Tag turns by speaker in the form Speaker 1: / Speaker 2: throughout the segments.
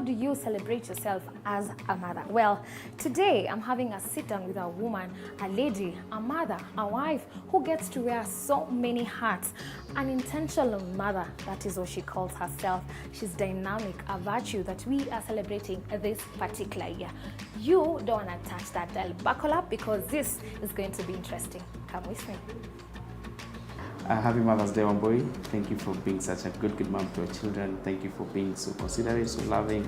Speaker 1: do you celebrate yourself as a mother? Well, today I'm having a sit down with a woman, a lady, a mother, a wife who gets to wear so many hats. An intentional mother, that is what she calls herself. She's dynamic, a virtue that we are celebrating this particular year. You don't want to touch that dial. Buckle up because this is going to be interesting. Come with me.
Speaker 2: Happy Mother's Day, Wambui. Thank you for being such a good mom to your children. Thank you for being so considerate, so loving,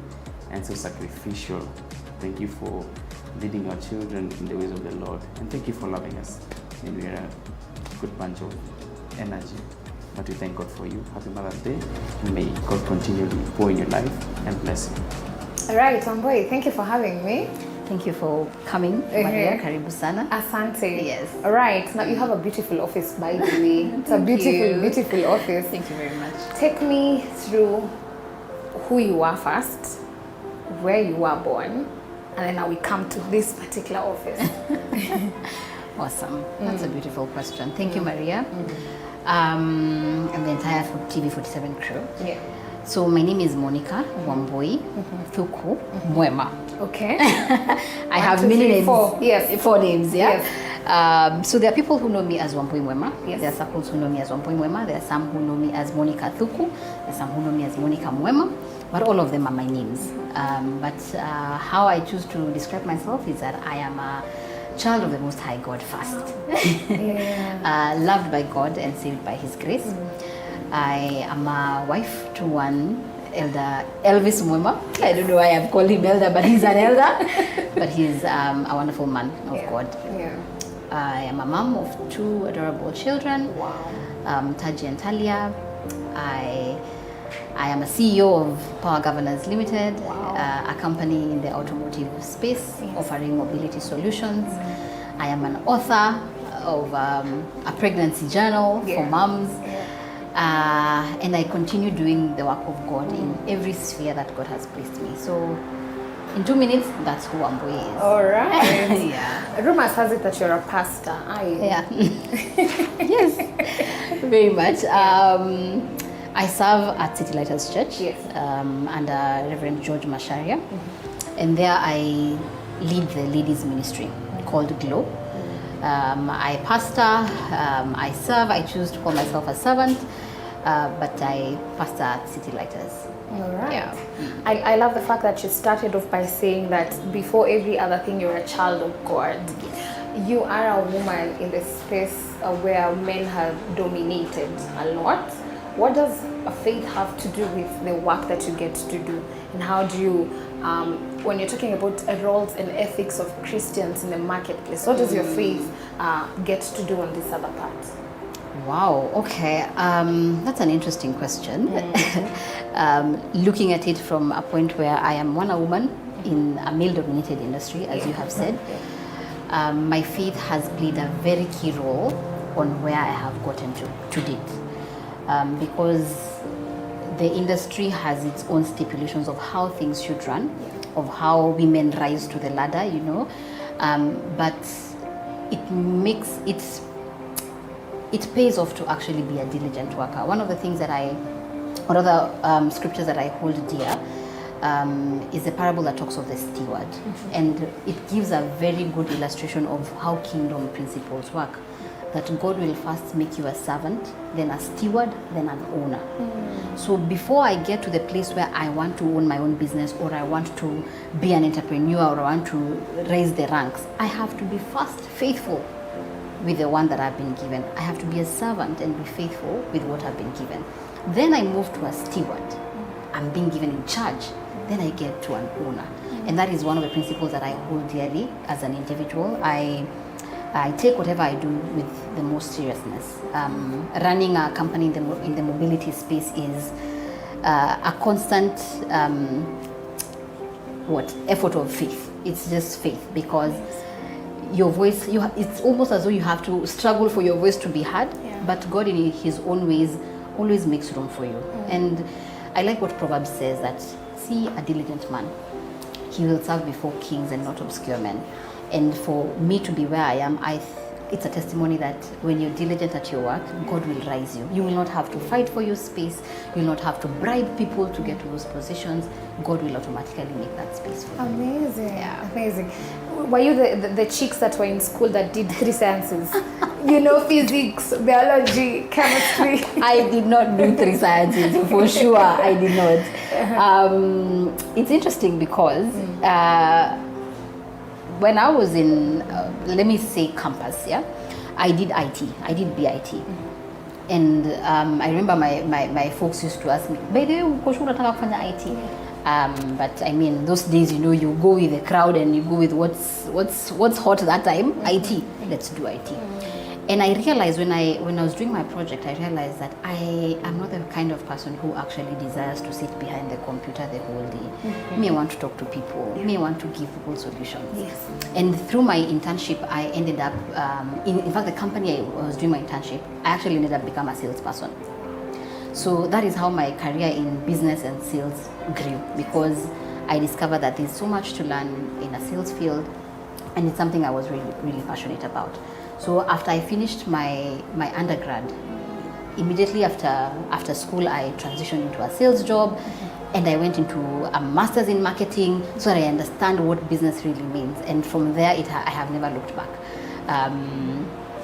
Speaker 2: and so sacrificial. Thank you for leading our children in the ways of the Lord. And thank you for loving us. And we are a good bunch of energy. But we thank God for you. Happy Mother's Day. May God continually pour in your life and bless you.
Speaker 1: All right, Wambui, thank you for having me.
Speaker 3: Thank you for coming, Maria. Karibu sana.
Speaker 1: Asante.
Speaker 3: Yes.
Speaker 1: All right. Now you have a beautiful office, by the way. It's a beautiful office.
Speaker 3: Thank you very much.
Speaker 1: Take me through who you are first, where you were born, and then now we come to this particular office.
Speaker 3: Awesome. That's a beautiful question. Thank you, Maria. And the entire TV 47 crew.
Speaker 1: Yeah.
Speaker 3: So my name is Monica Wambui Thuku Muema.
Speaker 1: Okay.
Speaker 3: I have many names.
Speaker 1: Yes.
Speaker 3: 4 names, yeah.
Speaker 1: Yes.
Speaker 3: So there are people who know me as Wambui Muema.
Speaker 1: Yes.
Speaker 3: There are circles who know me as Wambui Muema. There are some who know me as Monica Thuku. There are some who know me as Monica Muema. But all of them are my names. How I choose to describe myself is that I am a child of the Most High God first. Loved by God and saved by His grace. I am a wife to one elder, Elvis Muema. I don't know why I've called him elder, but he's an elder. But he's a wonderful man of God.
Speaker 1: Yeah.
Speaker 3: I am a mom of 2 adorable children,
Speaker 1: Wow.
Speaker 3: Taji and Talia. I am a CEO of Power Governors Limited,
Speaker 1: Wow.
Speaker 3: a company in the automotive space offering mobility solutions. I am an author of a pregnancy journal for moms. And I continue doing the work of God in every sphere that God has placed me. So, in 2 minutes, that's who Wambui is.
Speaker 1: All right.
Speaker 3: Yeah.
Speaker 1: Rumors has it that you're a pastor.
Speaker 3: Yeah. Yes. Very much. I serve at City Lighters Church.
Speaker 1: Yes.
Speaker 3: Under Reverend George Masharia, and there I lead the ladies ministry called Glow. I pastor, I serve, I choose to call myself a servant, but I pastor at City Lighters.
Speaker 1: All right.
Speaker 3: Yeah.
Speaker 1: I love the fact that you started off by saying that before every other thing, you're a child of God. You are a woman in the space where men have dominated a lot. What does faith have to do with the work that you get to do? And how do you, when you're talking about roles and ethics of Christians in the marketplace, what does your faith get to do on this other part?
Speaker 3: Wow, okay. That's an interesting question. Looking at it from a point where I am a woman in a male-dominated industry, as you have said, my faith has played a very key role on where I have gotten to date. Because the industry has its own stipulations of how things should run, of how women rise to the ladder, you know. But it pays off to actually be a diligent worker. One of the things that one of the scriptures that I hold dear is the parable that talks of the steward. And it gives a very good illustration of how kingdom principles work. That God will first make you a servant, then a steward, then an owner. So before I get to the place where I want to own my own business, or I want to be an entrepreneur, or I want to raise the ranks, I have to be first faithful with the one that I've been given. I have to be a servant and be faithful with what I've been given. Then I move to a steward. I'm being given in charge. Then I get to an owner. And that is one of the principles that I hold dearly as an individual. I take whatever I do with the most seriousness. Running a company in the mobility space is a constant effort of faith. It's just faith, because your voice, it's almost as though you have to struggle for your voice to be heard, but God in His own ways always makes room for you. And I like what Proverbs says, that see a diligent man, he will serve before kings and not obscure men. And for me to be where I am, I it's a testimony that when you're diligent at your work, God will rise you. You will not have to fight for your space. You will not have to bribe people to get to those positions. God will automatically make that space for you.
Speaker 1: Amazing.
Speaker 3: Yeah.
Speaker 1: Amazing. Were you the chicks that were in school that did 3 sciences? Physics, biology, chemistry.
Speaker 3: I did not do 3 sciences, for sure. I did not. It's interesting because when I was in, let me say campus, I did IT. I did BIT. And I remember my folks used to ask me, by the way, uko shule unataka kufanya IT? But I mean, those days, you go with the crowd and you go with what's hot that time. IT. Let's do IT. And I realized when I was doing my project, I realized that I am not the kind of person who actually desires to sit behind the computer the whole day. Me, I want to talk to people. Me, I want to give people solutions.
Speaker 1: Yes.
Speaker 3: And through my internship, I ended up, in fact, the company I was doing my internship, I actually ended up becoming a salesperson. So that is how my career in business and sales grew, because I discovered that there's so much to learn in a sales field, and it's something I was really, really passionate about. So after I finished my undergrad, immediately after school, I transitioned into a sales job, and I went into a master's in marketing so that I understand what business really means. And from there, I have never looked back.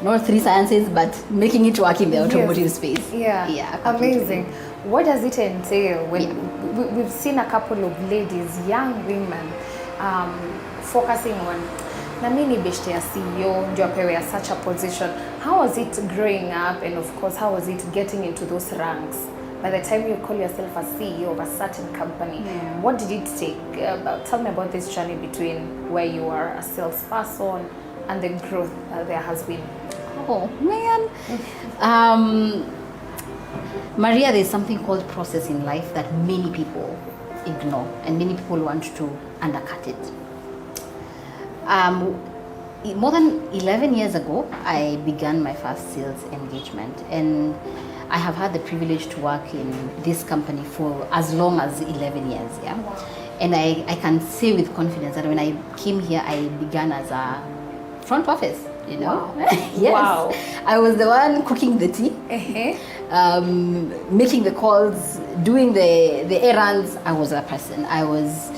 Speaker 3: Not 3 sciences, but making it work in the automotive space.
Speaker 1: Yeah, amazing. What does it entail when we've seen a couple of ladies, young women, focusing on na mimi beshte ya CEO ndio apewe such a position? How was it growing up, and of course how was it getting into those ranks? By the time you call yourself a CEO of a certain company, what did it take? Tell me about this journey between where you are a salesperson and the growth there has been.
Speaker 3: Oh man, Maria, there's something called process in life that many people ignore, and many people want to undercut it. More than 11 years ago, I began my first sales engagement, and I have had the privilege to work in this company for as long as 11 years. And I can say with confidence that when I came here, I began as a front office.
Speaker 1: Wow.
Speaker 3: Yes.
Speaker 1: Wow.
Speaker 3: I was the one cooking the tea, making the calls, doing the errands. I was a person. I was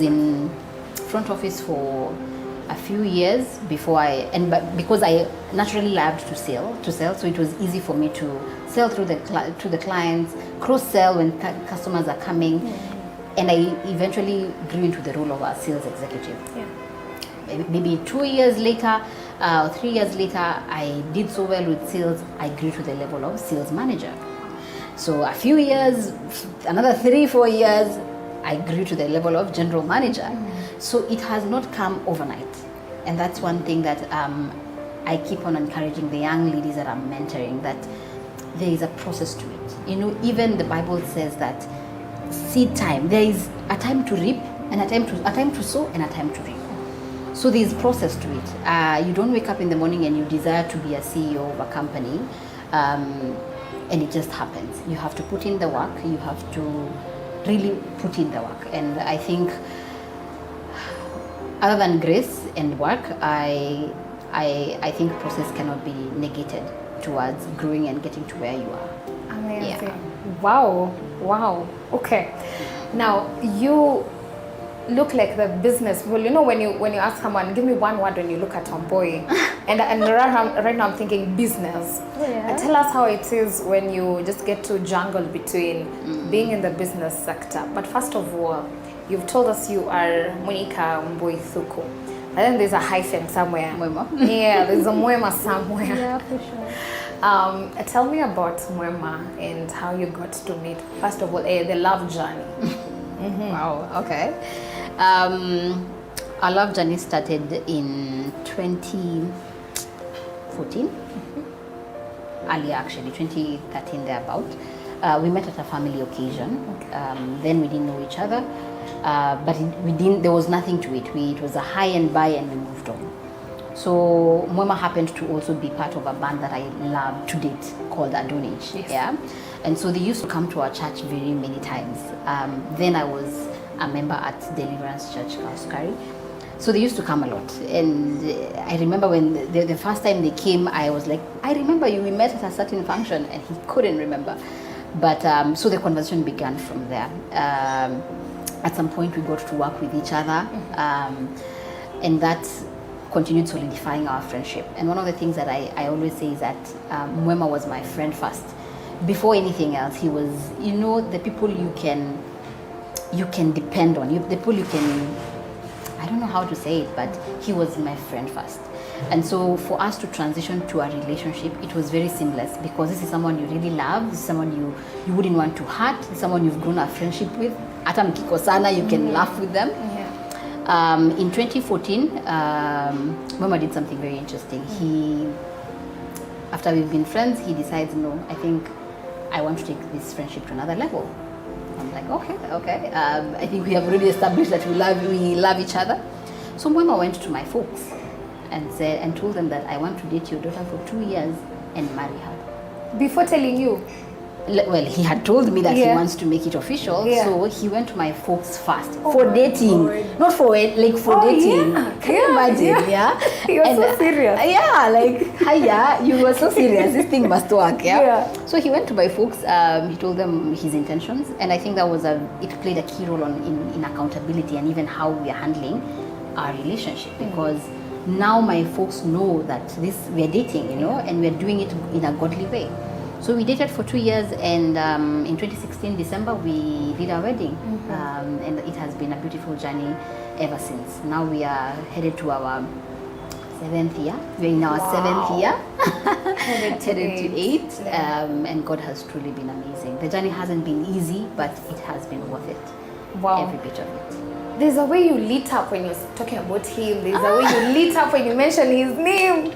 Speaker 3: in front office for a few years before because I naturally loved to sell, so it was easy for me to sell to the clients, cross sell when customers are coming, and I eventually grew into the role of a sales executive. Maybe 2 years later, 3 years later, I did so well with sales, I grew to the level of sales manager. So a few years, another 3-4 years, I grew to the level of general manager. So it has not come overnight. And that's one thing that I keep on encouraging the young ladies that I'm mentoring, that there is a process to it. Even the Bible says that seed time, there is a time to reap, and a time to sow, and a time to reap. So there's process to it. You don't wake up in the morning and you desire to be a CEO of a company, and it just happens. You have to put in the work. You have to really put in the work. And I think, other than grace and work, I think process cannot be negated towards growing and getting to where you are.
Speaker 1: Amazing.
Speaker 3: Yeah.
Speaker 1: Wow. Okay. Now you look like the business. Well, when you ask someone, give me one word when you look at Wambui, and right now I'm thinking business. Tell us how it is when you just get to jungle between being in the business sector. But first of all, you've told us you are Monica Wambui Thuku. And then there's a hyphen somewhere.
Speaker 3: Muema.
Speaker 1: Yeah, there's a Muema somewhere.
Speaker 3: Yeah, for sure.
Speaker 1: Tell me about Muema and how you got to meet, first of all, the love journey.
Speaker 3: Wow, okay. Our love journey started in 2014. Earlier actually, 2013 thereabout. We met at a family occasion. Then we didn't know each other, but there was nothing to it. It was a high and by, and we moved on. So Muema happened to also be part of a band that I love to date called Adonij.
Speaker 1: Yes.
Speaker 3: And so they used to come to our church very many times. Then I was a member at Deliverance Church, Kauskari. So they used to come a lot. And I remember when the first time they came, I was like, I remember you, we met at a certain function, and he couldn't remember. But so the conversation began from there. At some point we got to work with each other, and that continued solidifying our friendship. And one of the things that I always say is that Muema was my friend first. Before anything else, he was, you know, the people you can depend on, the people you can, I don't know how to say it, but he was my friend first. And so for us to transition to a relationship, it was very seamless, because this is someone you really love, this is someone you wouldn't want to hurt, this is someone you've grown a friendship with. Hata mkikosana, you can laugh with them. In 2014, Muema did something very interesting. After we've been friends, he decides, no, I think I want to take this friendship to another level. I'm like, okay. I think we have already established that we love each other. So Muema went to my folks and told them that I want to date your daughter for 2 years and marry her.
Speaker 1: Before telling you?
Speaker 3: Well, he had told me that he wants to make it official, so he went to my folks first for dating, not for dating. Can you imagine?
Speaker 1: He was so serious.
Speaker 3: Hiya, you were so serious. This thing must work. So he went to my folks. He told them his intentions, and I think that was it played a key role in accountability and even how we are handling our relationship, because now my folks know that we are dating, and we are doing it in a godly way. So we dated for 2 years, and in 2016 December we did our wedding, and it has been a beautiful journey ever since. Now we are headed to our 7th year. We're in our 7th year, headed to 8, and God has truly been amazing. The journey hasn't been easy, but it has been worth it.
Speaker 1: Wow.
Speaker 3: Every bit of it.
Speaker 1: There's a way you lit up when you're talking about him. There's a way you lit up when you mention his name.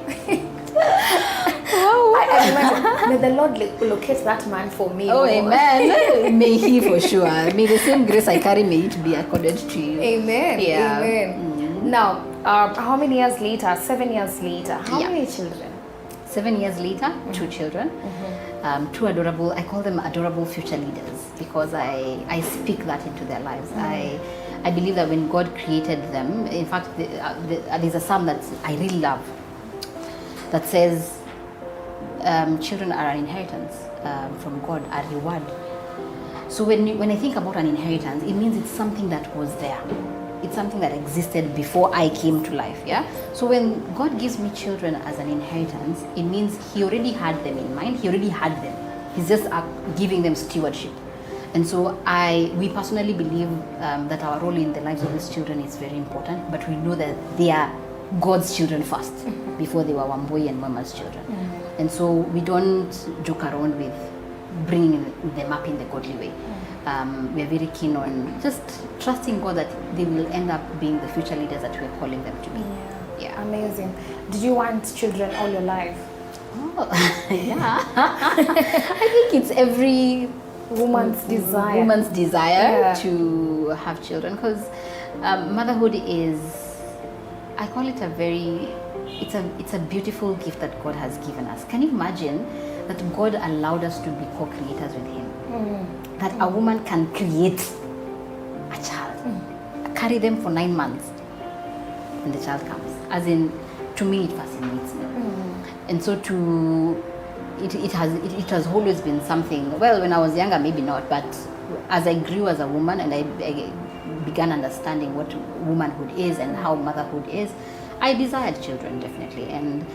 Speaker 1: I imagine, may the Lord locate that man for me.
Speaker 3: Oh, amen. May he for sure. May the same grace I carry, may it be accorded to you.
Speaker 1: Amen.
Speaker 3: Yeah.
Speaker 1: Amen. Now, how many years later? 7 years later. How many children?
Speaker 3: 7 years later, 2 children. 2 adorable, I call them adorable future leaders, because I speak that into their lives. I believe that when God created them, in fact, there's a psalm that I really love that says, children are an inheritance from God, a reward. So when I think about an inheritance, it means it's something that was there. It's something that existed before I came to life, So when God gives me children as an inheritance, it means He already had them in mind. He already had them. He's just giving them stewardship. And so we personally believe that our role in the lives of these children is very important, but we know that they are God's children first, before they were Wambui and Muema's children. And so we don't joke around with bringing them up in the godly way. We are very keen on just trusting God that they will end up being the future leaders that we're calling them to be.
Speaker 1: Yeah. Amazing. Did you want children all your life?
Speaker 3: Oh, yeah. I think it's every woman's desire to have children, because motherhood is, I call it it's a beautiful gift that God has given us. Can you imagine that God allowed us to be co-creators with Him? That a woman can create a child, carry them for 9 months, and the child comes. As in, to me, it fascinates me. And so it has always been something. Well, when I was younger, maybe not, but as I grew as a woman and I began understanding what womanhood is and how motherhood is, I desired children, definitely. And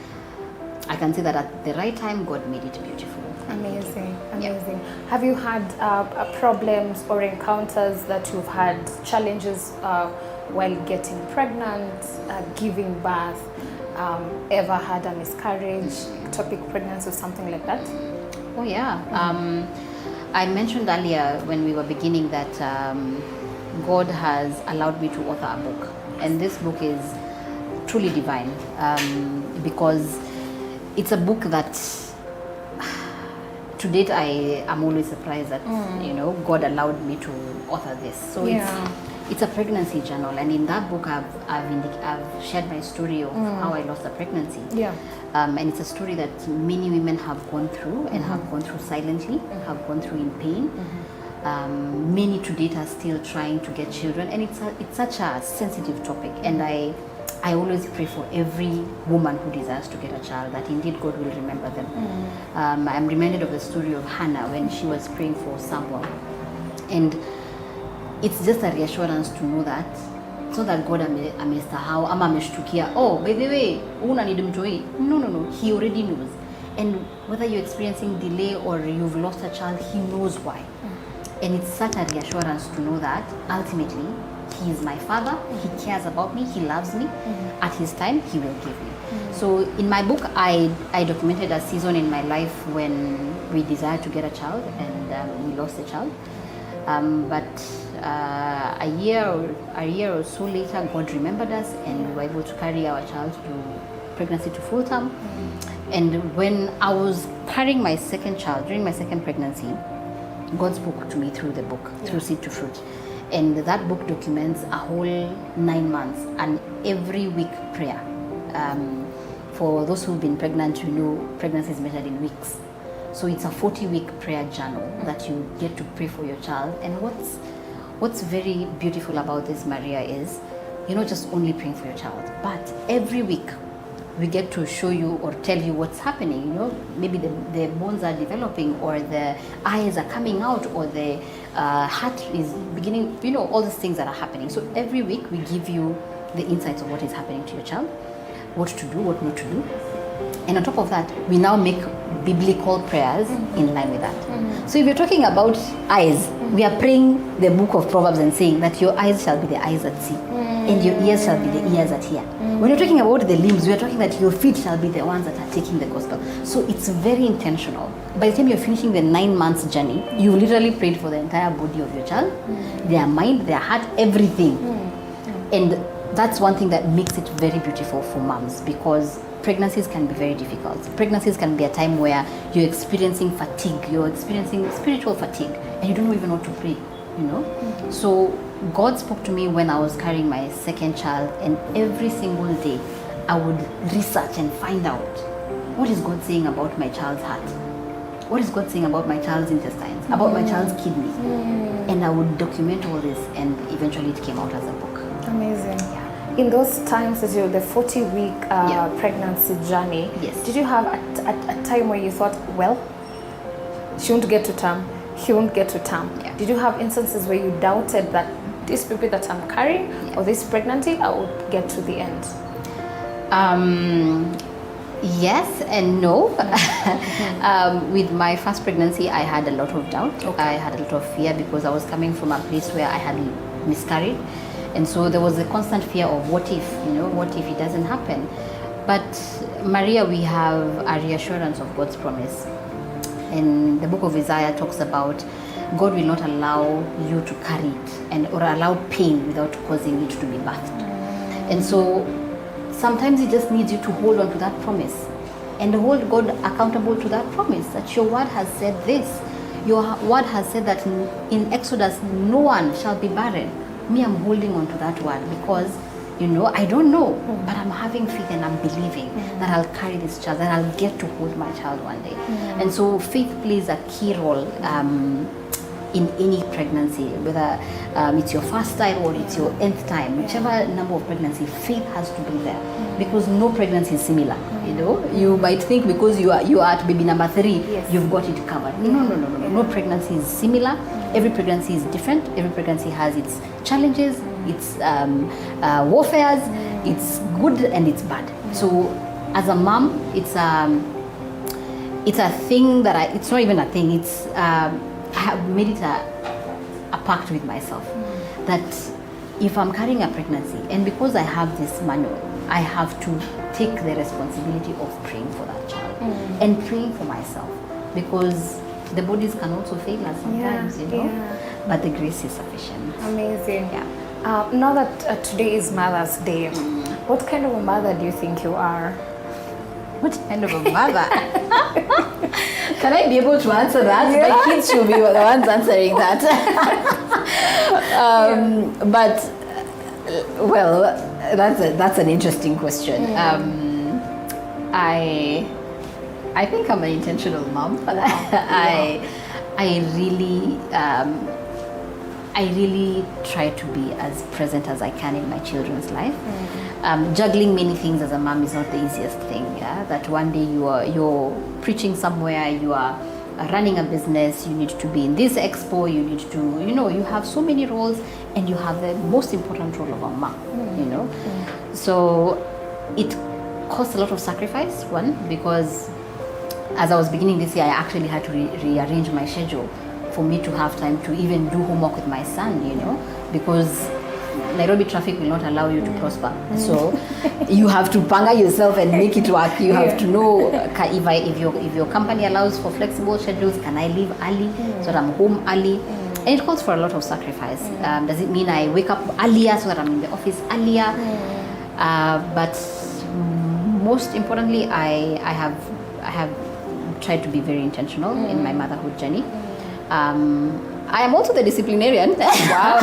Speaker 3: I can say that at the right time, God made it beautiful.
Speaker 1: Amazing. Have you had problems or encounters that you've had, challenges while getting pregnant, giving birth, ever had a miscarriage, ectopic pregnancy or something like that?
Speaker 3: Oh yeah. I mentioned earlier when we were beginning that God has allowed me to author a book, and this book is truly divine, because it's a book that to date I am always surprised that God allowed me to author this. So it's a pregnancy journal, and in that book I've shared my story of how I lost a pregnancy. And it's a story that many women have gone through and have gone through silently, have gone through in pain. Many to date are still trying to get children, and it's such a sensitive topic. And I always pray for every woman who desires to get a child that indeed God will remember them. I'm reminded of the story of Hannah when she was praying for Samuel, and it's just a reassurance to know that it's not that God amesahau ama ameshtukia, oh by the way una need mtoi. No, he already knows. And whether you're experiencing delay or you've lost a child, he knows why. And it's such a reassurance to know that ultimately he is my father, he cares about me, he loves me. At his time, he will give me. So in my book, I documented a season in my life when we desired to get a child and we lost a child. But a year or so later, God remembered us and we were able to carry our child through pregnancy to full term. And when I was carrying my second child, during my second pregnancy, God spoke to me through the book, through Seed to Fruit. And that book documents a whole 9 months and every week prayer. For those who've been pregnant, you know pregnancy is measured in weeks. So it's a 40-week prayer journal that you get to pray for your child. And what's very beautiful about this, Maria, is you're not just only praying for your child, but every week we get to show you or tell you what's happening. You know, maybe the bones are developing, or the eyes are coming out, or the heart is beginning, you know, all these things that are happening. So every week we give you the insights of what is happening to your child, what to do, what not to do. And on top of that, we now make biblical prayers in line with that. So if you're talking about eyes, we are praying the book of Proverbs and saying that your eyes shall be the eyes that see, and your ears shall be the ears that hear. When you're talking about the limbs, we are talking that your feet shall be the ones that are taking the gospel. So it's very intentional. By the time you're finishing the 9 months journey, you literally prayed for the entire body of your child, their mind, their heart, everything. And that's one thing that makes it very beautiful for moms, because pregnancies can be very difficult. Pregnancies can be a time where you're experiencing fatigue, you're experiencing spiritual fatigue, and you don't know even what to pray, you know? So God spoke to me when I was carrying my second child, and every single day I would research and find out, what is God saying about my child's heart? What is God saying about my child's intestines, about my child's kidneys? And I would document all this, and eventually it came out as a book.
Speaker 1: Amazing. Yeah. In those times, as you're the 40-week pregnancy journey, did you have a time where you thought, well, she won't get to term, he won't get to term? Did you have instances where you doubted that this baby that I'm carrying or this pregnancy, I would get to the end?
Speaker 3: Yes and no. With my first pregnancy, I had a lot of doubt. I had a lot of fear because I was coming from a place where I had miscarried. And so there was a constant fear of what if, you know, what if it doesn't happen? But Maria, we have a reassurance of God's promise. And the book of Isaiah talks about God will not allow you to carry it or allow pain without causing it to be birthed. And so sometimes He just needs you to hold on to that promise and hold God accountable to that promise, that your word has said this. Your word has said that in Exodus, no one shall be barren. Me, I'm holding on to that word because, you know, I don't know, but I'm having faith and I'm believing that I'll carry this child, that I'll get to hold my child one day. And so faith plays a key role in any pregnancy, whether it's your first time or it's your nth time, whichever number of pregnancy, faith has to be there, because no pregnancy is similar. You know, you might think because you are at baby number 3, you've got it covered. No pregnancy is similar. Every pregnancy is different. Every pregnancy has its challenges, its warfares, it's good and it's bad. So as a mom, it's a thing that it's not even a thing, it's I have made it a pact with myself that if I'm carrying a pregnancy, and because I have this manual, I have to take the responsibility of praying for that child and praying for myself, because the bodies can also fail us sometimes, you know, but the grace is sufficient.
Speaker 1: Amazing. Now that today is Mother's Day, what kind of a mother do you think you are?
Speaker 3: What kind of a mother? Can I be able to answer that? My kids should be the ones answering that. But, well, that's an interesting question. I think I'm an intentional mom. I really I really try to be as present as I can in my children's life. Juggling many things as a mom is not the easiest thing. Yeah, that one day you're preaching somewhere, you are running a business, you need to be in this expo, you need to, you have so many roles, and you have the most important role of a mom. So it costs a lot of sacrifice. One, because as I was beginning this year, I actually had to rearrange my schedule for me to have time to even do homework with my son, because Nairobi traffic will not allow you to prosper. So you have to panga yourself and make it work. You have to know if your company allows for flexible schedules, can I leave early so that I'm home early? And it calls for a lot of sacrifice. Does it mean I wake up earlier so that I'm in the office earlier? But most importantly, I have tried to be very intentional in my motherhood journey. I am also the disciplinarian.
Speaker 1: Wow.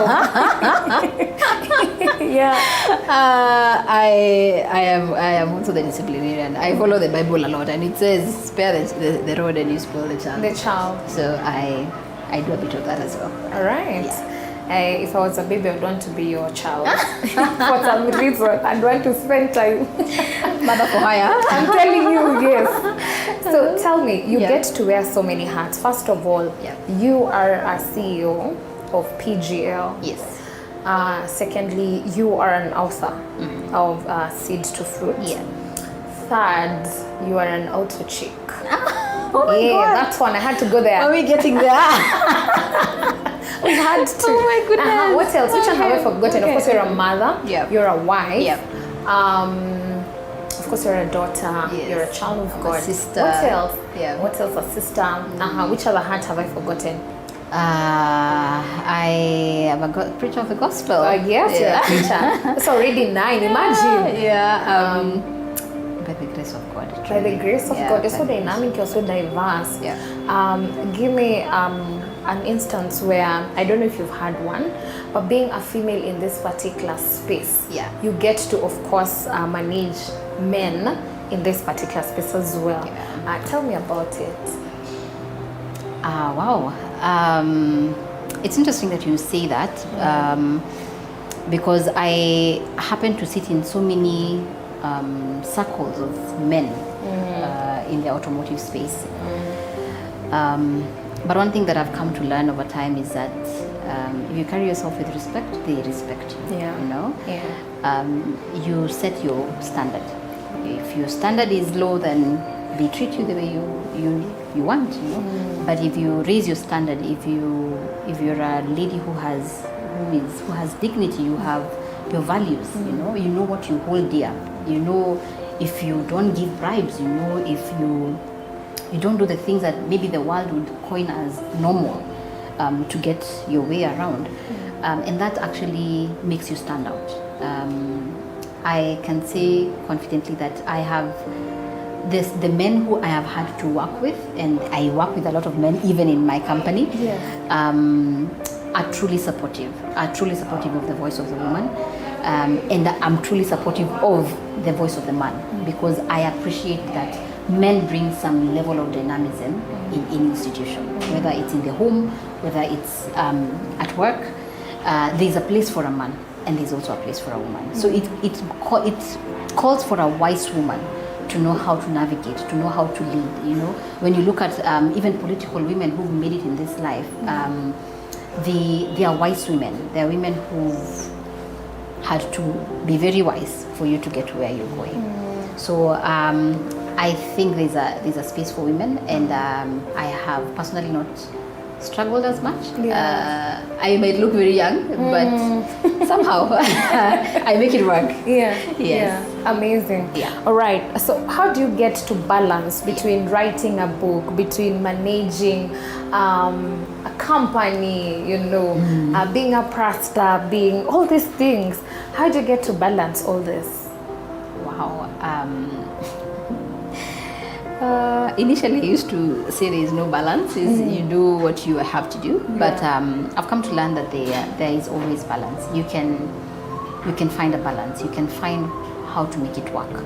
Speaker 1: Yeah.
Speaker 3: I am also the disciplinarian. I follow the Bible a lot, and it says, "Spare the rod and you spoil the child."
Speaker 1: The child.
Speaker 3: So I do a bit of that as well.
Speaker 1: All right.
Speaker 3: Yeah.
Speaker 1: If I was a baby, I'd want to be your child. For some reason, I'd want to spend time.
Speaker 3: Mother for hire.
Speaker 1: I'm telling you, yes. So tell me, you get to wear so many hats. First of all, you are a CEO of PGL.
Speaker 3: Yes.
Speaker 1: Secondly, you are an author of Seed to Fruit.
Speaker 3: Yeah.
Speaker 1: Third, you are an auto chick.
Speaker 3: Oh my God.
Speaker 1: That's one. I had to go there.
Speaker 3: Are we getting there?
Speaker 1: We had to.
Speaker 3: Oh my goodness.
Speaker 1: What else? Which one have I forgotten?
Speaker 3: Okay.
Speaker 1: Of course, you're a mother.
Speaker 3: Yep.
Speaker 1: You're a wife.
Speaker 3: Yep.
Speaker 1: Of courur a daughter.
Speaker 3: Yes.
Speaker 1: You're a child of God.
Speaker 3: A sister.
Speaker 1: What else?
Speaker 3: Yeah.
Speaker 1: What else? A sister. Which other hat have I forgotten?
Speaker 3: I am a preacher of the gospel.
Speaker 1: Yes, you're a preacher. It's already 9. Imagine.
Speaker 3: Yeah. By the grace of God.
Speaker 1: By the grace of God. You're so
Speaker 3: by the grace.
Speaker 1: dynamic. You're so diverse.
Speaker 3: Yeah.
Speaker 1: Give me an instance where, I don't know if you've had one, but being a female in this particular space, you get to, of course, manage men in this particular space as well. Tell me about it.
Speaker 3: Wow. It's interesting that you say that, because I happen to sit in so many circles of men in the automotive space. But one thing that I've come to learn over time is that if you carry yourself with respect, they respect you. You set your standard. If your standard is low, then they treat you the way you want. But if you raise your standard, if you're a lady who has dignity, you have your values. You know what you hold dear. If you don't give bribes. If you don't do the things that maybe the world would coin as normal to get your way around. And that actually makes you stand out. I can say confidently that I have the men who I have had to work with, and I work with a lot of men even in my company, are truly supportive of the voice of the woman. And I'm truly supportive of the voice of the man, because I appreciate that men bring some level of dynamism in any institution, whether it's in the home, whether it's at work. There's a place for a man, and there's also a place for a woman. So it calls for a wise woman to know how to navigate, to know how to lead. When you look at even political women who've made it in this life, they are wise women. They are women who've had to be very wise for you to get to where you're going. So I think there's a space for women, and I have personally not struggled as much. I might look very young, but somehow I make it work.
Speaker 1: Amazing. All right, so how do you get to balance between writing a book, between managing a company, being a pastor, being all these things? How do you get to balance all this?
Speaker 3: Wow. Initially, I used to say there is no balance. You do what you have to do. But I've come to learn that there is always balance. You can find a balance. You can find how to make it work.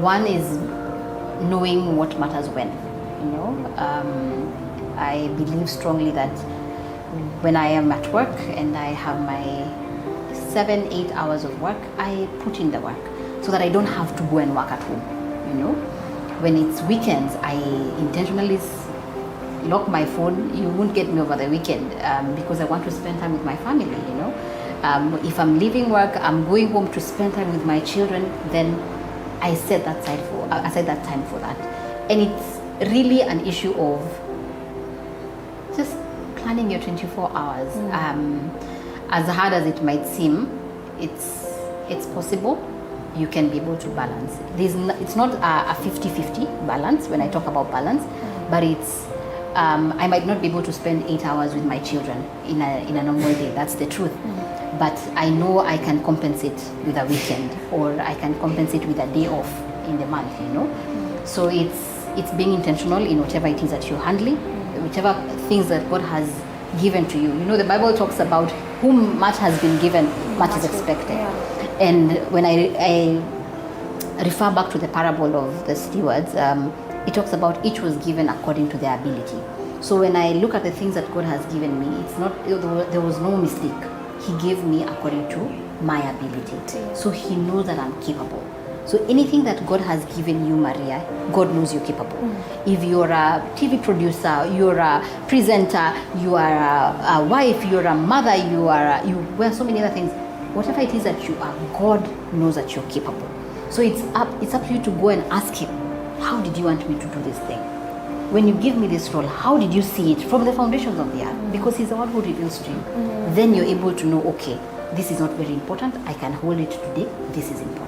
Speaker 3: One is knowing what matters when. I believe strongly that when I am at work and I have my 7-8 hours of work, I put in the work so that I don't have to go and work at home, you know. When it's weekends, I intentionally lock my phone. You won't get me over the weekend because I want to spend time with my family, you know. If I'm leaving work, I'm going home to spend time with my children, then I set that aside that time for that. And it's really an issue of just planning your 24 hours. As hard as it might seem, it's possible. You can be able to balance. It's not a 50-50 balance when I talk about balance, but it's I might not be able to spend 8 hours with my children in a normal day. That's the truth. But I know I can compensate with a weekend, or I can compensate with a day off in the month, you know. So it's being intentional in whatever it is that you're handling, whichever things that God has given to you. You know, the Bible talks about whom much has been given, much is expected. And when I refer back to the parable of the stewards, it talks about each was given according to their ability. So when I look at the things that God has given me, there was no mistake. He gave me according to my ability. So He knows that I'm capable. So anything that God has given you, Maria, God knows you're capable. If you're a TV producer, you're a presenter, you are a wife, you're a mother, you wear so many other things. Whatever it is that you are, God knows that you're capable. So it's up to you to go and ask Him, how did you want me to do this thing? When you give me this role, how did you see it from the foundations of the earth? Because He's the one who reveals to you. Then you're able to know, okay, this is not very important. I can hold it today. This is important.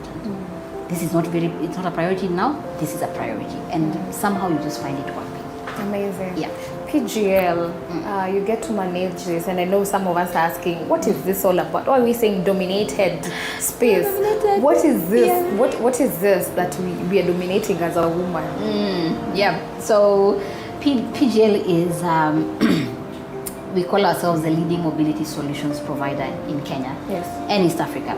Speaker 3: This is it's not a priority now. This is a priority. And somehow you just find it working.
Speaker 1: Amazing.
Speaker 3: Yeah.
Speaker 1: PGL, you get to manage this, and I know some of us are asking, what is this all about? Why are we saying dominated space? What is this? Yeah. What is this that we are dominating as a woman?
Speaker 3: Yeah. So PGL is we call ourselves the leading mobility solutions provider in Kenya and East Africa.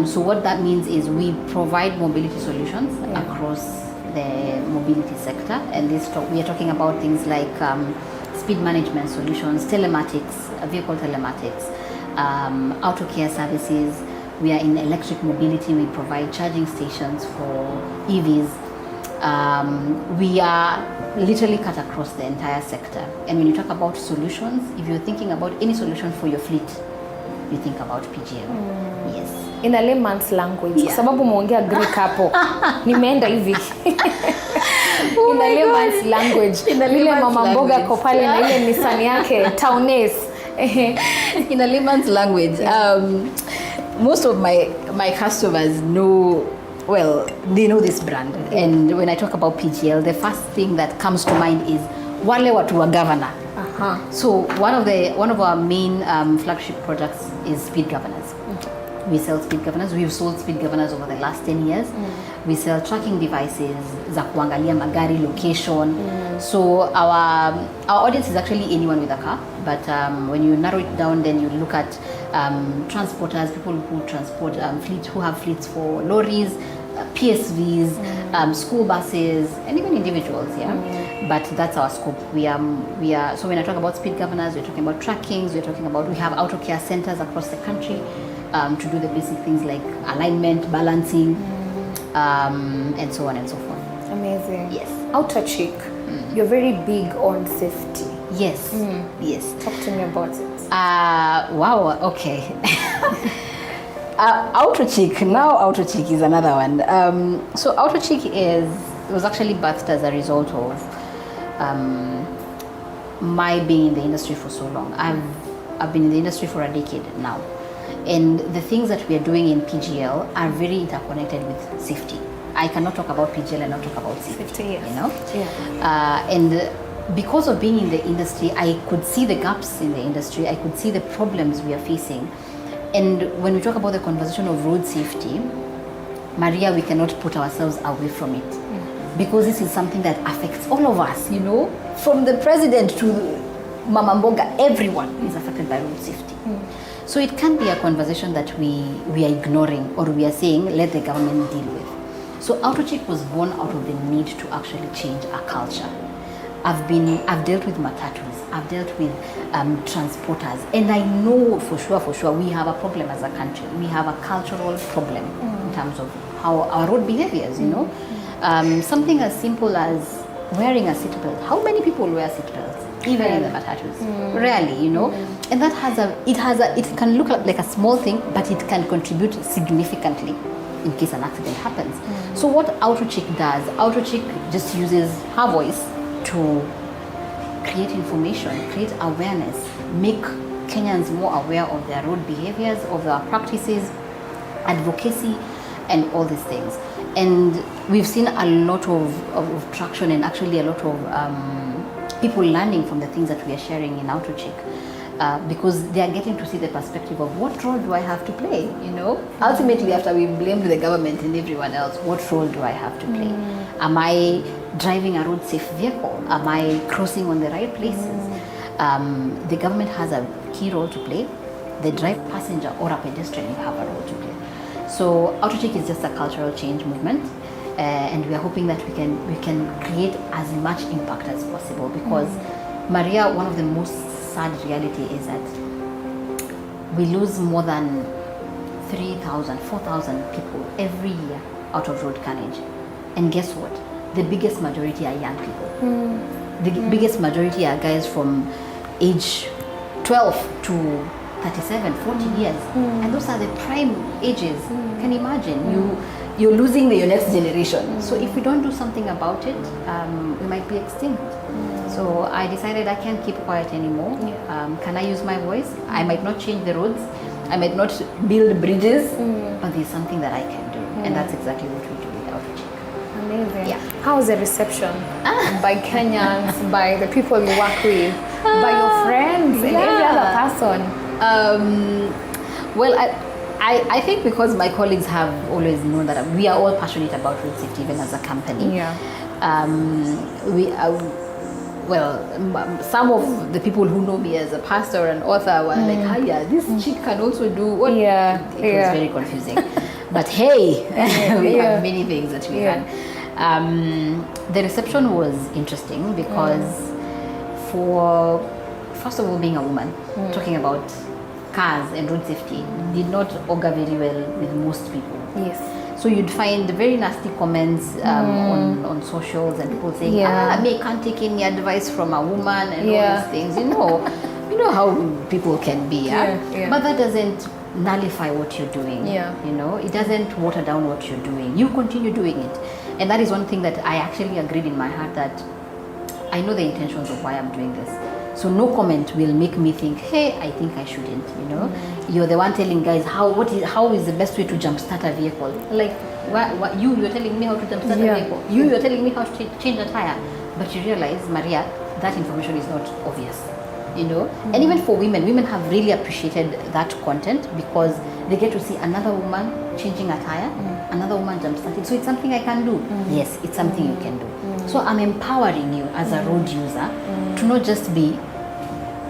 Speaker 3: So what that means is we provide mobility solutions across the mobility sector, and we are talking about things like speed management solutions, telematics, vehicle telematics, auto care services. We are in electric mobility. We provide charging stations for EVs. We are literally cut across the entire sector. And when you talk about solutions, if you're thinking about any solution for your fleet, you think about PGL. Yes.
Speaker 1: In a layman's language, kwa sababu muongea Greek hapo, nimeenda hivi. In a layman's language, ile mama mboga ko pale na ile Nissan yake, Townes.
Speaker 3: In a layman's language, most of my customers know, well, they know this brand. And when I talk about PGL, the first thing that comes to mind is wale watu wa governor. So one of our main flagship products is speed governors. We sell speed governors. We've sold speed governors over the last 10 years. We sell tracking devices za kuangalia magari location. So our audience is actually anyone with a car, but when you narrow it down, then you look at transporters, people who transport fleets, who have fleets for lorries, PSVs, school buses, and even individuals. But that's our scope. We are. So when I talk about speed governors, we're talking about trackings. We have auto care centers across the country to do the basic things like alignment, balancing, and so on and so forth.
Speaker 1: Amazing.
Speaker 3: Yes.
Speaker 1: Auto check. You're very big on safety.
Speaker 3: Yes. Yes.
Speaker 1: Talk to me about it.
Speaker 3: Wow. Okay. Auto check is another one. So auto check was actually birthed as a result of my being in the industry for so long. I've been in the industry for a decade now, and the things that we are doing in PGL are very interconnected with safety. I cannot talk about PGL and not talk about safety.
Speaker 1: Yes.
Speaker 3: You know, and because of being in the industry, I could see the gaps in the industry. I could see the problems we are facing. And when we talk about the conversation of road safety, Maria, we cannot put ourselves away from it. Because this is something that affects all of us, you know, from the president to Mama Mboga, everyone is affected by road safety. So it can't be a conversation that we are ignoring, or we are saying, let the government deal with. So AutoCheck was born out of the need to actually change our culture. I've dealt with matatus. I've dealt with transporters, and I know for sure we have a problem as a country. We have a cultural problem in terms of how our road behaviors, you know. Something as simple as wearing a seatbelt. How many people wear seatbelts? Even in the matatus, rarely, you know. And that it can look like a small thing, but it can contribute significantly in case an accident happens. So what AutoCheck does, AutoCheck just uses her voice to create information, create awareness, make Kenyans more aware of their road behaviors, of their practices, advocacy, and all these things. And we've seen a lot of traction, and actually a lot of people learning from the things that we are sharing in AutoCheck, because they are getting to see the perspective of what role do I have to play, you know? Ultimately, after we blamed the government and everyone else, what role do I have to play? Am I driving a road safe vehicle? Am I crossing on the right places? The government has a key role to play. The driver, passenger, or a pedestrian, you have a role to play. So AutoCheck is just a cultural change movement. And we are hoping that we can create as much impact as possible, because Maria, one of the most sad reality is that we lose more than 3,000, 4,000 people every year out of road carnage. And guess what? The biggest majority are young people. The biggest majority are guys from age 12 to 37, 40 years. And those are the prime ages. Can you imagine? You're losing your next generation. So if we don't do something about it, we might be extinct. So I decided I can't keep quiet anymore. Can I use my voice? I might not change the roads, I might not build bridges, but there's something that I can do. And that's exactly what we do with AutoCheck.
Speaker 1: Amazing.
Speaker 3: Yeah.
Speaker 1: How is the reception by Kenyans, by the people you work with, by your friends and every other person?
Speaker 3: Well, I think because my colleagues have always known that we are all passionate about road safety, even as a company. Some of the people who know me as a pastor and author were like, "Hiya, this chick can also do what?" It was very confusing. But hey, we have many things that we can. The reception was interesting because, first of all, being a woman, talking about cars and road safety did not augur very well with most people.
Speaker 1: Yes.
Speaker 3: So you'd find very nasty comments on socials, and people saying, me can't take any advice from a woman and all these things. You know how people can be. But that doesn't nullify what you're doing. You know, it doesn't water down what you're doing. You continue doing it. And that is one thing that I actually agreed in my heart, that I know the intentions of why I'm doing this. So no comment will make me think, hey, I think I shouldn't, you know. You're the one telling guys how is the best way to jumpstart a vehicle. Like, what you're telling me how to jumpstart a vehicle. You're telling me how to change a tire. But you realize, Maria, that information is not obvious, you know. And even for women have really appreciated that content, because they get to see another woman changing a tire, another woman jumpstarting. So it's something I can do. Yes, it's something you can do. So I'm empowering you as a road user to not just be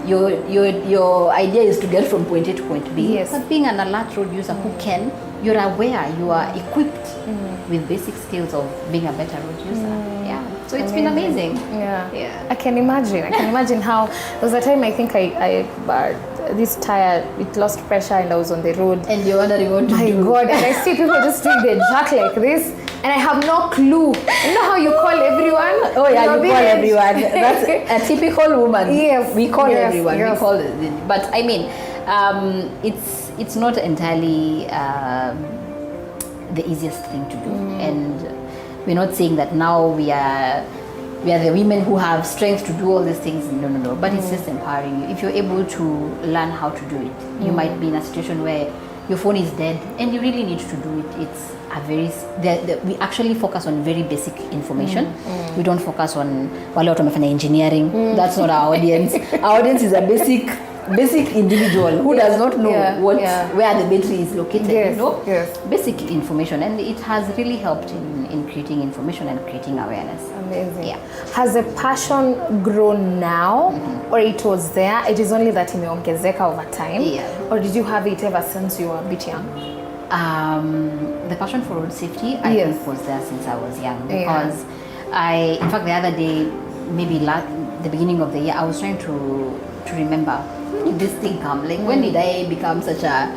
Speaker 3: your idea is to get from point A to point B, but being an alert road user who can, you're aware, you are equipped with basic skills of being a better road user. So it's been amazing.
Speaker 1: I can imagine how there was a time I think I this tire, it lost pressure and I was on the road.
Speaker 3: And you're wondering what to do.
Speaker 1: My God, and I see people just doing the jack like this, and I have no clue. You know how you call everyone?
Speaker 3: Oh yeah, you call everyone. That's a typical woman. We call everyone. We call it. But I mean, it's not entirely the easiest thing to do. And we're not saying that now we are the women who have strength to do all these things. No. But it's just empowering you. If you're able to learn how to do it, you might be in a situation where your phone is dead and you really need to do it. It's a very we actually focus on very basic information. We don't focus on wale watu wamefanya engineering. That's not our audience. Our audience is a basic individual who does not know where the battery is located. Basic information, and it has really helped in creating information and creating awareness.
Speaker 1: Amazing. Has the passion grown now, or it was there, it is only that imeongezeka over time, or did you have it ever since you were a bit young?
Speaker 3: The passion for road safety, I think, was there since I was young, because in fact the other day, maybe the beginning of the year, I was trying to remember, when did this thing come? Like, when did I become such a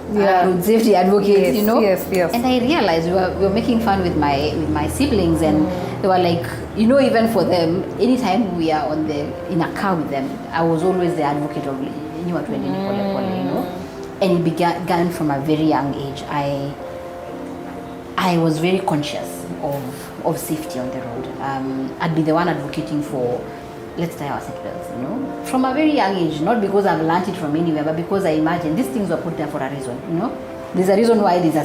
Speaker 3: road safety advocate?
Speaker 1: Yes.
Speaker 3: And I realized we were making fun with my siblings, and they were like, even for them, anytime we are in a car with them, I was always the advocate of and it began from a very young age. I was very conscious of safety on the road. I'd be the one advocating for, let's tie our seatbelts, from a very young age, not because I've learned it from anywhere, but because I imagine these things were put there for a reason, There's a reason why there's a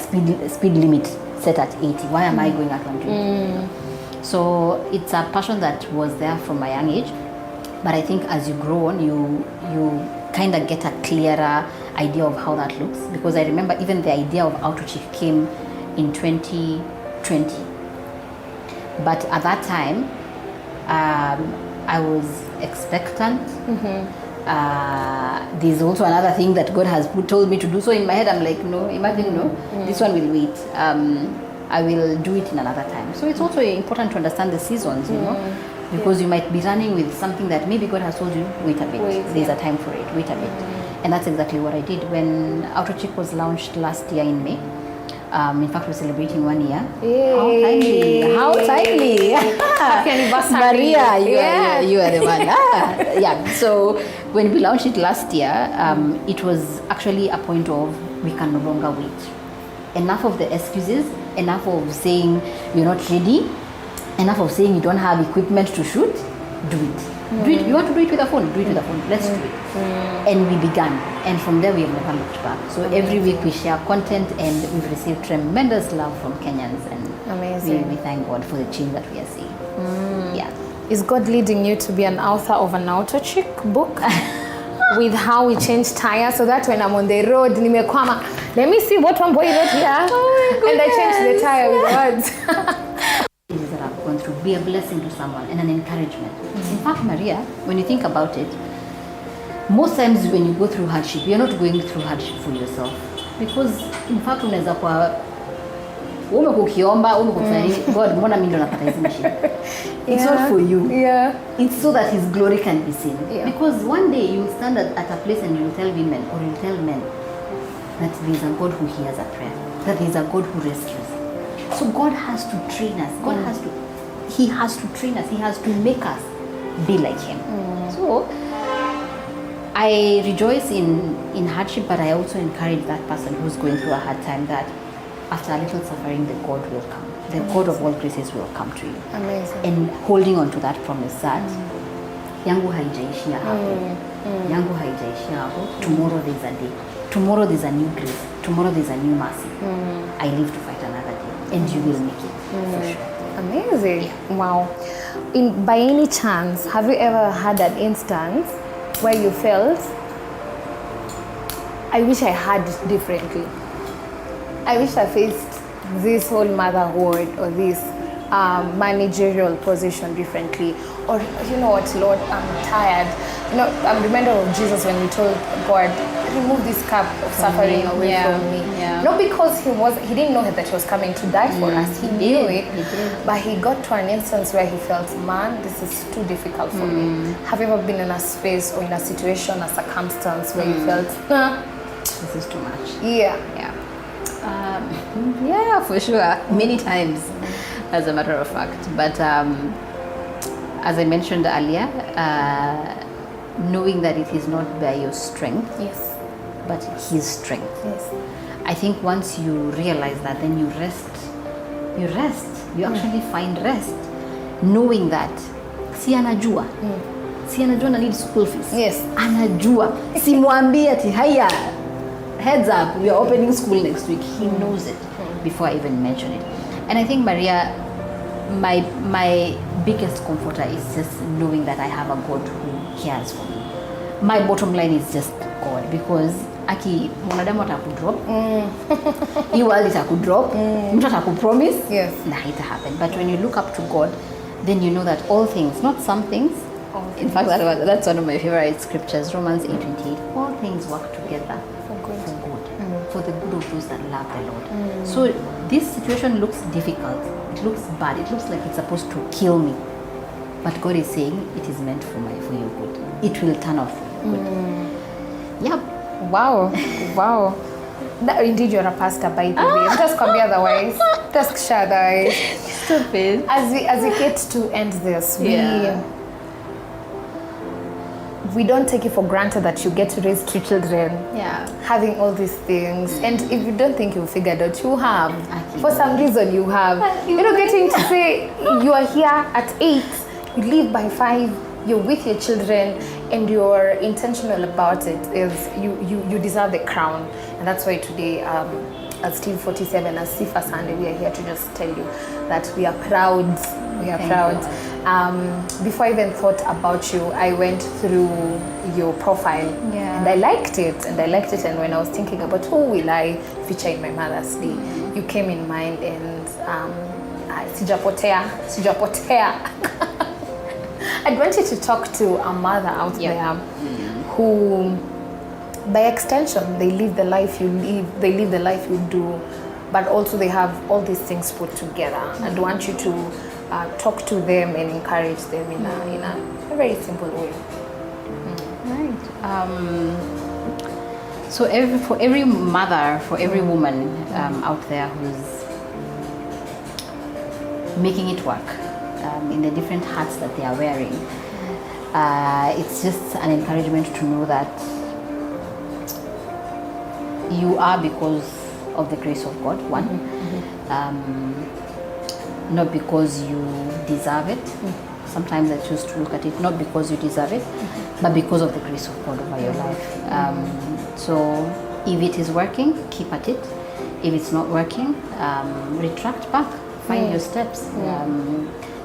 Speaker 3: speed limit set at 80. Why am I going at 120? So it's a passion that was there from a young age, but I think as you grow on, you kind of get a clearer idea of how that looks, because I remember even the idea of Autochick came in 2020. But at that time, I was expectant. There's also another thing that God has told me to do. So in my head, I'm like, no, this one will wait. I will do it in another time. So it's also important to understand the seasons, because you might be running with something that maybe God has told you, wait a bit. There's a time for it, wait a bit. And that's exactly what I did. When Autochick was launched last year in May, in fact, we're celebrating 1 year.
Speaker 1: Yay.
Speaker 3: How timely!
Speaker 1: Happy anniversary.
Speaker 3: Maria, you are the one. So when we launched it last year, it was actually a point of we can no longer wait. Enough of the excuses, enough of saying you're not ready, enough of saying you don't have equipment to shoot. Do it. Do it. You want to do it with a phone? Do it with a phone. Let's do it. And we began. And from there, we have never looked back. So every week we share content, and we've received tremendous love from Kenyans. And
Speaker 1: amazing.
Speaker 3: We thank God for the change that we are seeing.
Speaker 1: Is God leading you to be an author of an Autochick book? With how we change tires, so that when I'm on the road, nimekwama, let me see what Wambui wrote here. And I change the tire with words.
Speaker 3: That I've gone through, be a blessing to someone and an encouragement. In fact, Maria, when you think about it, most times when you go through hardship, you're not going through hardship for yourself. Because in fact, unaweza kwa umekukiomba, God, mbona mimi ndo napata hizi mashida. It's not for you. It's so that His glory can be seen. Because one day you will stand at a place and you will tell women or you will tell men that there is a God who hears a prayer, that there is a God who rescues. So God has to train us. He has to train us. He has to make us be like Him. So I rejoice in hardship, but I also encourage that person who's going through a hard time that after a little suffering, the God will come. The God of all graces will come to you.
Speaker 1: Amazing.
Speaker 3: And holding on to that promise that yangu haijaishia hapo. Yangu haijaishia hapo. Tomorrow there's a day. Tomorrow there's a new grace. Tomorrow there's a new mercy. I live to fight another day. And you will make it, for sure.
Speaker 1: Amazing. Wow. By any chance, have you ever had an instance where you felt, I wish I had it differently? I wish I faced this whole motherhood or this managerial position differently. Or, you know what, Lord, I'm tired. I'm reminded of Jesus when He told God, remove this cup of suffering away from me. Not because He didn't know that He was coming to die for us. He knew it. But He got to an instance where He felt, man, this is too difficult for me. Have you ever been in a space or in a situation, a circumstance where you felt,
Speaker 3: this is too much?
Speaker 1: Yeah,
Speaker 3: for sure. Many times, as a matter of fact. But as I mentioned earlier, knowing that it is not by your strength, but His strength. I think once you realize that, then you rest. You actually find rest, knowing that si anajua na need school fees. Anajua. Simwambie ati haya, heads up, we are opening school next week. He knows it before I even mention it. And I think, Maria, my biggest comforter is just knowing that I have a God who cares for me. My bottom line is just God, because mwanadamu atakudrop, hii world itakudrop, mtu atakupromise, na haita happen. But when you look up to God, then you know that all things, not some things. In fact, that's one of my favorite scriptures, Romans 8:28. All things work together for good, for the good of those that love the Lord. So this situation looks difficult. It looks bad. It looks like it's supposed to kill me. but God is saying it is meant for your good. It will turn out for your good. Yep.
Speaker 1: Wow. Wow. That, indeed, you're a pastor, by the way. Just come otherwise. Just share otherwise.
Speaker 3: Stupid.
Speaker 1: As we get to end this, we don't take it for granted that you get to raise 3 children.
Speaker 3: Yeah.
Speaker 1: Having all these things. And if you don't think you figured out, you have. For some reason, you have. You're not getting to say you are here at 8, you leave by 5, you're with your children, and you're intentional about it. Is you deserve the crown. And that's why today, as Team 47, as Sifa Sunday, we are here to just tell you that we are proud. We are proud. Before I even thought about you, I went through your profile, and I liked it. And when I was thinking about who will I feature in my Mother's Day, you came in mind, and sijapotea. I'd want you to talk to a mother out there who, by extension, they live the life you live, they live the life you do, but also they have all these things put together. I'd want you to talk to them and encourage them in a very simple way.
Speaker 3: Right. So for every mother, for every woman out there who's making it work in the different hats that they are wearing, it's just an encouragement to know that you are because of the grace of God, one. Not because you deserve it. Sometimes I choose to look at it not because you deserve it, but because of the grace of God over your life. So if it is working, keep at it. If it's not working, retract back, find your steps.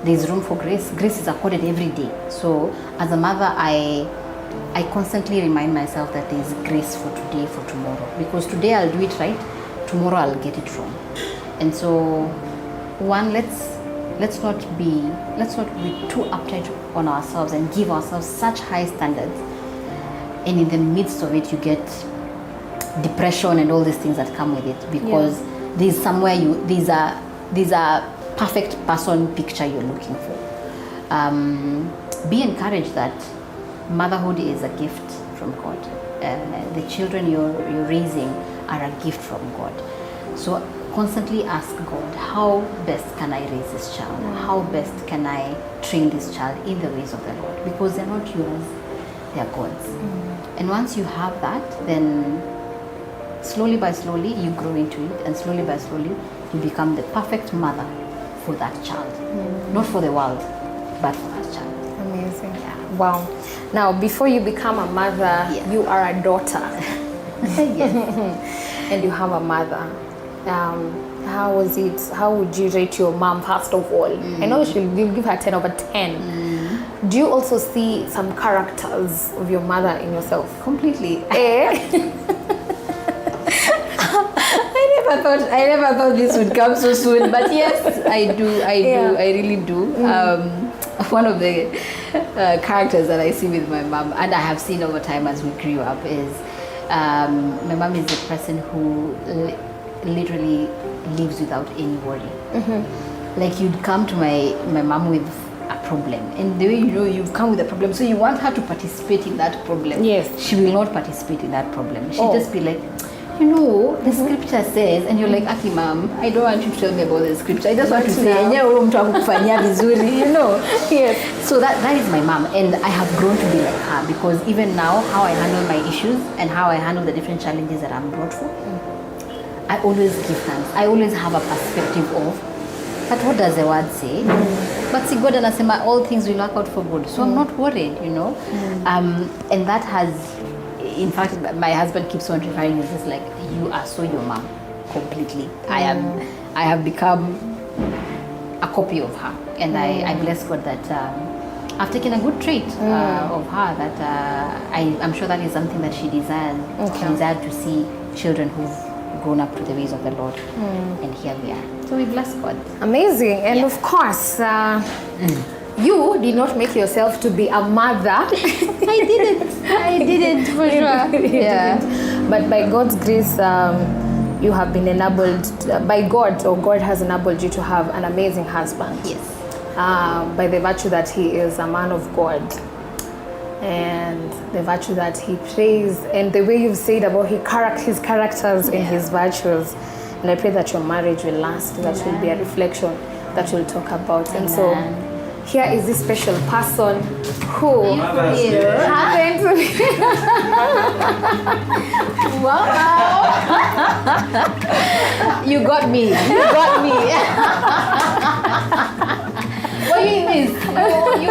Speaker 3: There's room for grace. Grace is accorded every day. So as a mother, I constantly remind myself that there's grace for today, for tomorrow. Because today I'll do it right, tomorrow I'll get it wrong. And so, one, let's not be too uptight on ourselves and give ourselves such high standards. And in the midst of it, you get depression and all these things that come with it, because there's somewhere there's a perfect person picture you're looking for. Be encouraged that motherhood is a gift from God. The children you're raising are a gift from God. So constantly ask God, how best can I raise this child? How best can I train this child in the ways of the Lord? Because they're not yours, they're God's. And once you have that, then slowly by slowly you grow into it, and slowly by slowly you become the perfect mother for that child. Not for the world, but for that child.
Speaker 1: Amazing. Wow. Now, before you become a mother, you are a daughter. And you have a mother. How was it? How would you rate your mom, first of all? I know you'll give her 10 over 10. Do you also see some characters of your mother in yourself?
Speaker 3: Completely. I never thought this would come so soon, but yes, I really do. One of the characters that I see with my mom, and I have seen over time as we grew up, is my mom is the person who literally lives without any worry. Like, you'd come to my mom with a problem, and the way you've come with a problem, so you want her to participate in that problem. Yes. She will not participate in that problem. She'll just be like, the scripture says, and you're like, Aki mom, I don't want you to tell me about the scripture. I just want to say, Yes. So that is my mom, and I have grown to be like her, because even now, how I handle my issues and how I handle the different challenges that I'm brought for, I always give thanks. I always have a perspective of, but what does the word say? But see, God anasema all things will work out for good. So I'm not worried, and that has, in fact, my husband keeps on referring to this, like, you are so your mom, completely. I have become a copy of her, and I bless God that I've taken a good trait of her, that I'm sure that is something that she desires. She desired to see children who've grown up to the ways of the Lord, and here we are. So we bless God.
Speaker 1: Amazing. And of course, you did not make yourself to be a mother.
Speaker 3: I didn't for sure.
Speaker 1: But by God's grace, you have been enabled by God, or God has enabled you to have an amazing husband.
Speaker 3: Yes.
Speaker 1: by the virtue that he is a man of God, and the virtue that he prays, and the way you've said about his characters and his virtues. And I pray that your marriage will last, that will be a reflection that you'll talk about. And so here is this special person who happened to be.
Speaker 3: Wow! You got me. You got me. What do you miss? You